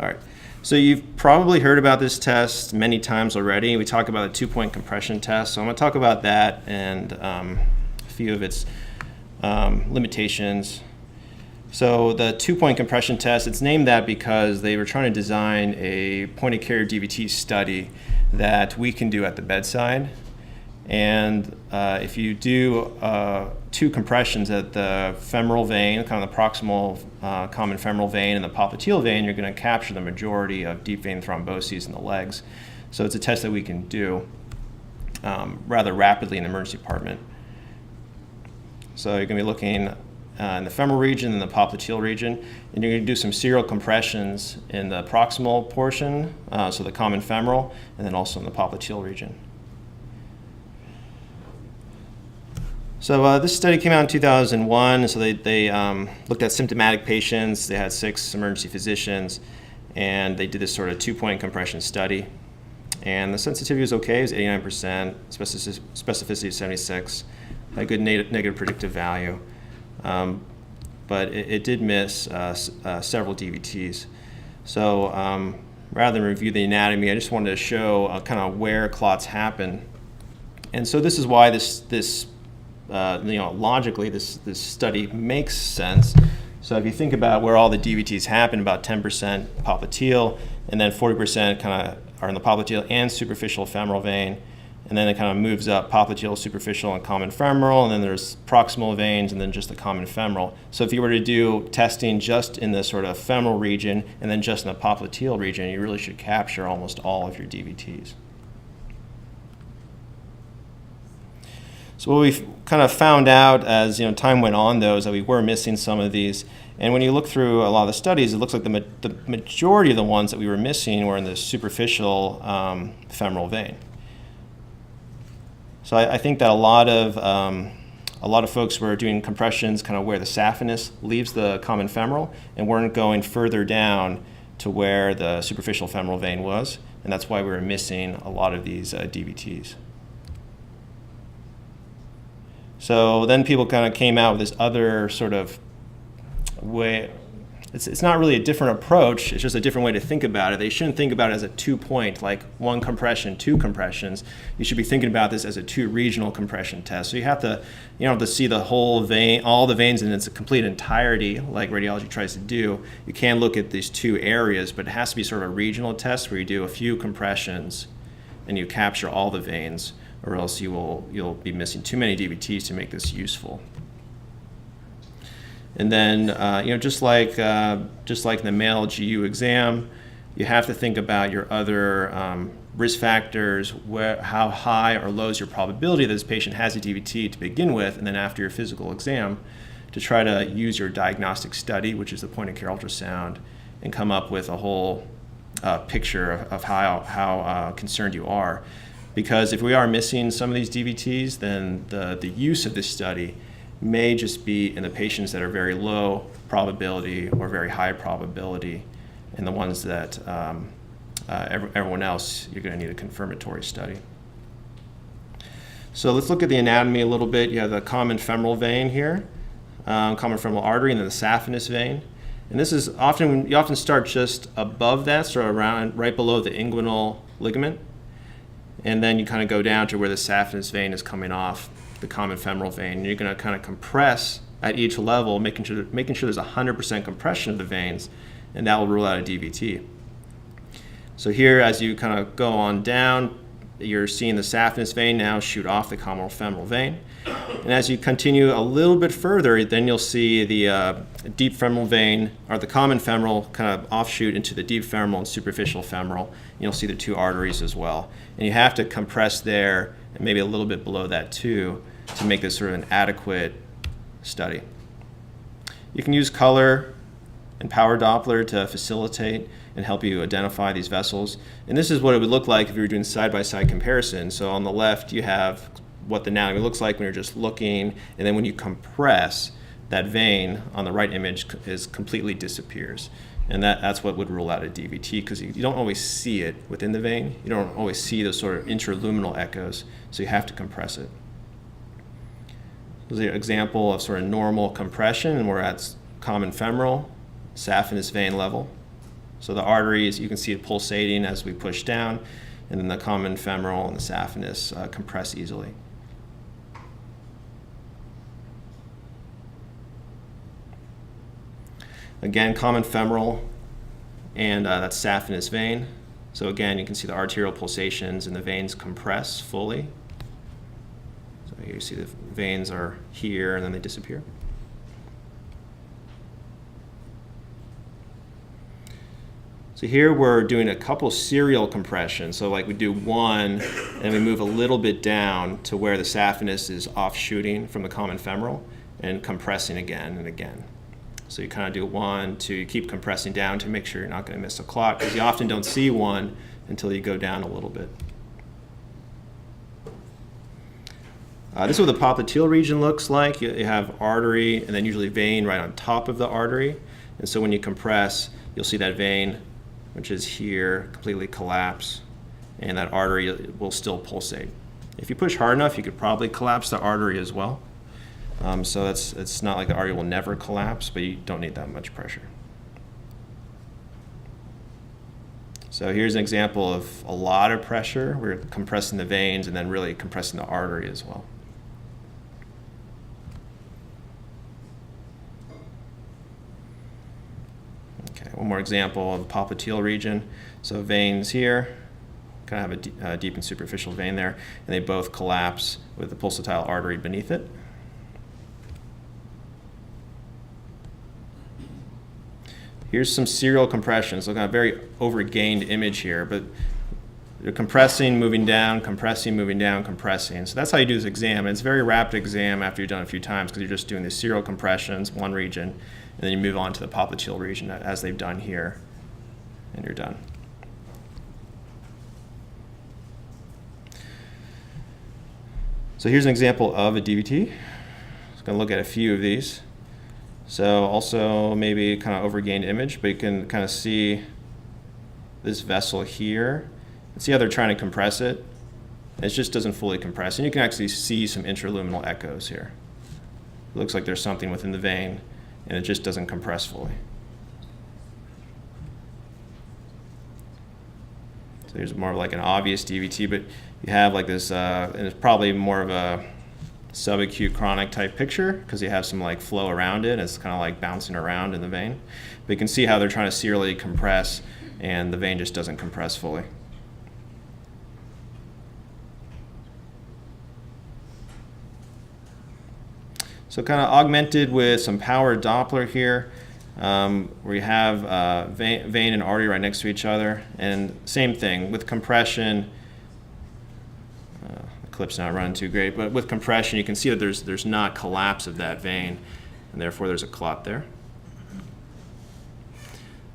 All right. So you've probably heard about this test many times already. We talk about a two-point compression test. So I'm going to talk about that and a few of its limitations. So the two-point compression test, it's named that because they were trying to design a point-of-care DVT study that we can do at the bedside. And if you do two compressions at the femoral vein, kind of the proximal common femoral vein and the popliteal vein, you're going to capture the majority of deep vein thromboses in the legs. So it's a test that we can do rather rapidly in the emergency department. So you're going to be looking in the femoral region and the popliteal region, and you're going to do some serial compressions in the proximal portion, so the common femoral, and then also in the popliteal region. So this study came out in 2001. So they looked at symptomatic patients. They had 6 emergency physicians, and they did this sort of two-point compression study. And the sensitivity was okay. It was 89%, specificity of 76, had a good negative predictive value. But it did miss several DVTs. So rather than review the anatomy, I just wanted to show kind of where clots happen. And so this is why this logically, this study makes sense. So if you think about where all the DVTs happen, about 10% popliteal, and then 40% kind of are in the popliteal and superficial femoral vein, and then it kind of moves up popliteal, superficial, and common femoral, and then there's proximal veins, and then just the common femoral. So if you were to do testing just in the sort of femoral region, and then just in the popliteal region, you really should capture almost all of your DVTs. So what we've kind of found out as time went on, though, is that we were missing some of these. And when you look through a lot of the studies, it looks like the majority of the ones that we were missing were in the superficial femoral vein. So I think that a lot of folks were doing compressions kind of where the saphenous leaves the common femoral, and weren't going further down to where the superficial femoral vein was, and that's why we were missing a lot of these DVTs. So then people kind of came out with this other sort of way. It's not really a different approach, it's just a different way to think about it. They shouldn't think about it as a two-point, like one compression, 2 compressions. You should be thinking about this as a 2 regional compression test. So you have to see the whole vein, all the veins in its complete entirety, like radiology tries to do. You can look at these 2 areas, but it has to be sort of a regional test where you do a few compressions and you capture all the veins, or else you'll be missing too many DVTs to make this useful. And then, just like in the male GU exam, you have to think about your other risk factors, how high or low is your probability that this patient has a DVT to begin with, and then after your physical exam, to try to use your diagnostic study, which is the point-of-care ultrasound, and come up with a whole picture of how concerned you are. Because if we are missing some of these DVTs, then the use of this study may just be in the patients that are very low probability or very high probability, and the ones that everyone else, you're going to need a confirmatory study. So let's look at the anatomy a little bit. You have the common femoral vein here, common femoral artery, and then the saphenous vein. And this is you often start just above that, so around right below the inguinal ligament. And then you kind of go down to where the saphenous vein is coming off the common femoral vein. And you're going to kind of compress at each level, making sure there's 100% compression of the veins, and that will rule out a DVT. So here, as you kind of go on down, you're seeing the saphenous vein now shoot off the common femoral vein. And as you continue a little bit further, then you'll see the deep femoral vein, or the common femoral, kind of offshoot into the deep femoral and superficial femoral. And you'll see the 2 arteries as well. And you have to compress there, and maybe a little bit below that too, to make this sort of an adequate study. You can use color and power Doppler to facilitate and help you identify these vessels. And this is what it would look like if you were doing side-by-side comparison. So on the left, you have what the anatomy looks like when you're just looking, and then when you compress, that vein on the right image completely disappears. And that's what would rule out a DVT, because you don't always see it within the vein. You don't always see those sort of interluminal echoes, so you have to compress it. This is an example of sort of normal compression, and we're at common femoral, saphenous vein level. So the arteries, you can see it pulsating as we push down, and then the common femoral and the saphenous compress easily. Again, common femoral and that saphenous vein. So again, you can see the arterial pulsations and the veins compress fully. So you see the veins are here and then they disappear. So here we're doing a couple serial compressions. So like we do one and we move a little bit down to where the saphenous is offshooting from the common femoral and compressing again and again. So you kind of do 1, 2, you keep compressing down to make sure you're not going to miss a clot, because you often don't see one until you go down a little bit. This is what the popliteal region looks like. You have artery and then usually vein right on top of the artery. And so when you compress, you'll see that vein, which is here, completely collapse, and that artery will still pulsate. If you push hard enough, you could probably collapse the artery as well. So it's not like the artery will never collapse, but you don't need that much pressure. So here's an example of a lot of pressure. We're compressing the veins and then really compressing the artery as well. Okay, one more example of the popliteal region. So veins here, kind of have a deep and superficial vein there, and they both collapse with the pulsatile artery beneath it. Here's some serial compressions. Look at a very overgained image here, but you're compressing, moving down, compressing, moving down, compressing. So that's how you do this exam. And it's a very rapid exam after you've done it a few times, because you're just doing these serial compressions, one region, and then you move on to the popliteal region as they've done here, and you're done. So here's an example of a DVT. I'm going to look at a few of these. So also maybe kind of overgained image, but you can kind of see this vessel here. And see how they're trying to compress it? It just doesn't fully compress. And you can actually see some intraluminal echoes here. It looks like there's something within the vein, and it just doesn't compress fully. So here's more of like an obvious DVT, but you have like this, and it's probably more of a subacute chronic type picture, because you have some like flow around it. It's kind of like bouncing around in the vein. But you can see how they're trying to serially compress, and the vein just doesn't compress fully. So kind of augmented with some power Doppler here, where you have vein and artery right next to each other. And same thing with compression. The clip's not running too great, but with compression you can see that there's not collapse of that vein, and therefore there's a clot there.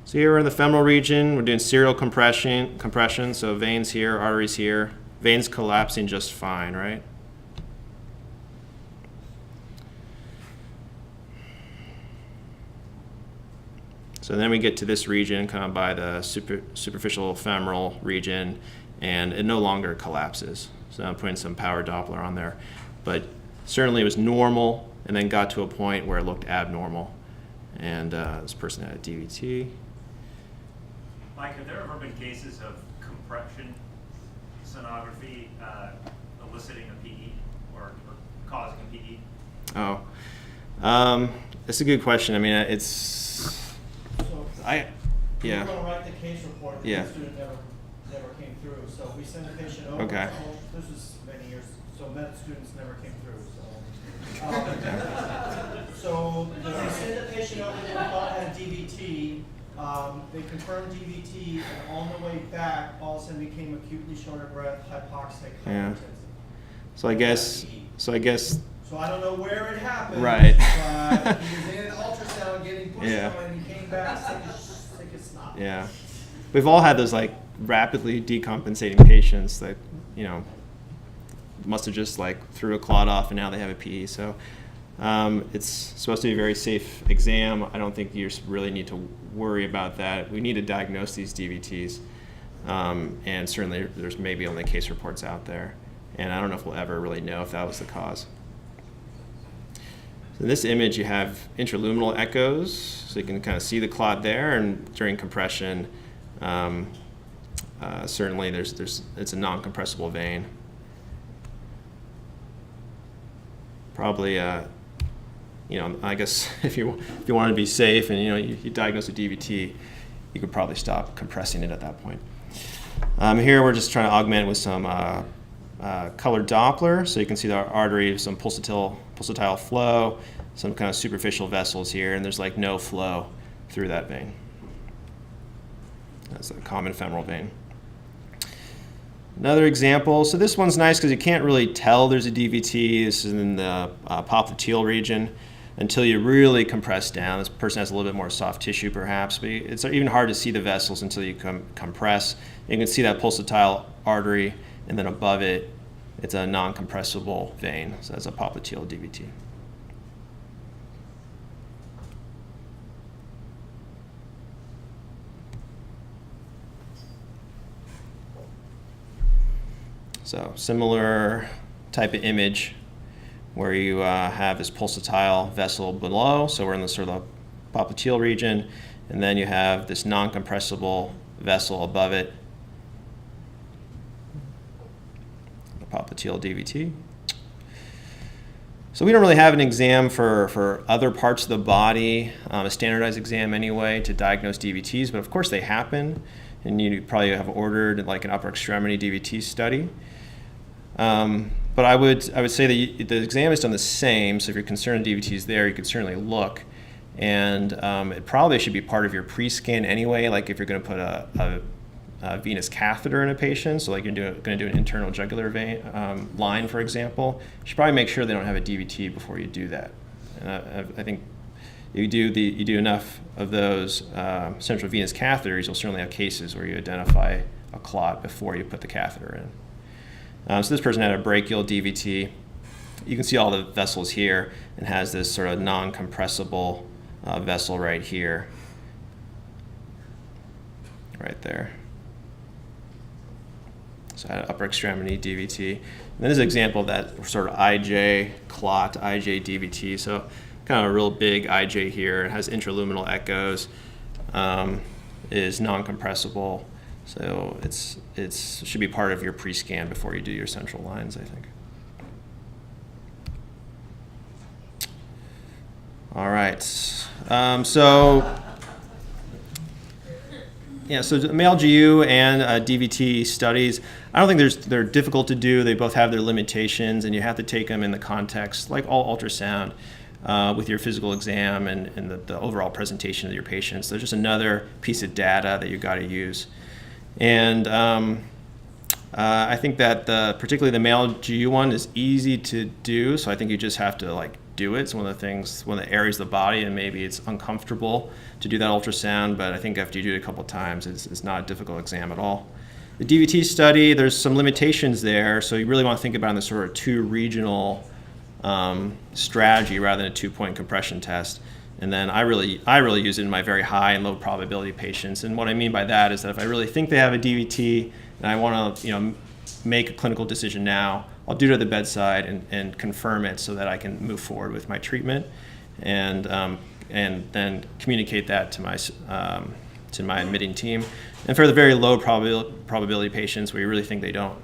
So here we're in the femoral region. We're doing serial compression, so veins here, arteries here. Veins collapsing just fine, right? So then we get to this region, kind of by the superficial femoral region, and it no longer collapses. So I'm putting some power Doppler on there. But certainly it was normal, and then got to a point where it looked abnormal. And this person had a DVT. Mike, have there ever been cases of compression sonography eliciting a PE or causing a PE? Oh, that's a good question. I mean, it's... Yeah. We're going to write the case report. Yeah. The student never came through. So we sent the patient over. Okay. This was many years. So med students never came through. So we sent the patient over. They thought had a DVT. They confirmed DVT, and on the way back, all of a sudden became acutely short of breath, hypoxic, Yeah. hypertensive. So I guess. So I don't know where it happened. Right. But he was in an ultrasound getting pushed Yeah. on, and he came back sick as snot. Yeah, we've all had those like rapidly decompensating patients that, you know, must have just like threw a clot off and now they have a PE. So it's supposed to be a very safe exam. I don't think you really need to worry about that. We need to diagnose these DVTs, and certainly there's maybe only case reports out there, and I don't know if we'll ever really know if that was the cause. In this image, you have intraluminal echoes, so you can kind of see the clot there, and during compression, certainly it's a non-compressible vein. Probably, I guess if you wanted to be safe and you diagnose a DVT, you could probably stop compressing it at that point. Here we're just trying to augment with some colored Doppler, so you can see the artery, some pulsatile flow, some kind of superficial vessels here, and there's like no flow through that vein. That's a common femoral vein. Another example, so this one's nice because you can't really tell there's a DVT. This is in the popliteal region until you really compress down. This person has a little bit more soft tissue perhaps, but it's even hard to see the vessels until you compress. You can see that pulsatile artery, and then above it, it's a non-compressible vein, so that's a popliteal DVT. So similar type of image where you have this pulsatile vessel below, so we're in the sort of popliteal region, and then you have this non-compressible vessel above it, the popliteal DVT. So we don't really have an exam for other parts of the body, a standardized exam anyway, to diagnose DVTs, but of course they happen, and you probably have ordered like an upper extremity DVT study. But I would say that the exam is done the same, so if you're concerned DVTs there, you could certainly look. And it probably should be part of your pre-scan anyway, like if you're going to put a venous catheter in a patient, so like you're going to do an internal jugular vein line, for example, you should probably make sure they don't have a DVT before you do that. And I think if you do enough of those central venous catheters, you'll certainly have cases where you identify a clot before you put the catheter in. So this person had a brachial DVT. You can see all the vessels here and has this sort of non-compressible vessel right here, right there. So I had an upper extremity DVT. And then this is an example of that sort of IJ clot, IJ DVT. So kind of a real big IJ here. It has intraluminal echoes, is non-compressible. So it should be part of your pre-scan before you do your central lines, I think. All right. So male GU and DVT studies, I don't think they're difficult to do. They both have their limitations, and you have to take them in the context, like all ultrasound, with your physical exam and the overall presentation of your patients. There's just another piece of data that you've got to use. And I think that particularly the male GU one is easy to do, so I think you just have to do it. It's one of the areas of the body, and maybe it's uncomfortable to do that ultrasound, but I think after you do it a couple of times, it's not a difficult exam at all. The DVT study, there's some limitations there, so you really want to think about it in the sort of two regional strategy rather than a 2-point compression test. And then I really use it in my very high and low probability patients. And what I mean by that is that if I really think they have a DVT and I want to make a clinical decision now, I'll do it at the bedside and confirm it so that I can move forward with my treatment, and then communicate that to my admitting team. And for the very low probability patients where you really think they don't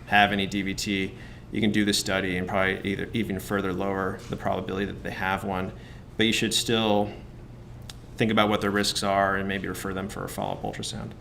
have any DVT, you can do the study and probably even further lower the probability that they have one. But you should still think about what their risks are and maybe refer them for a follow-up ultrasound.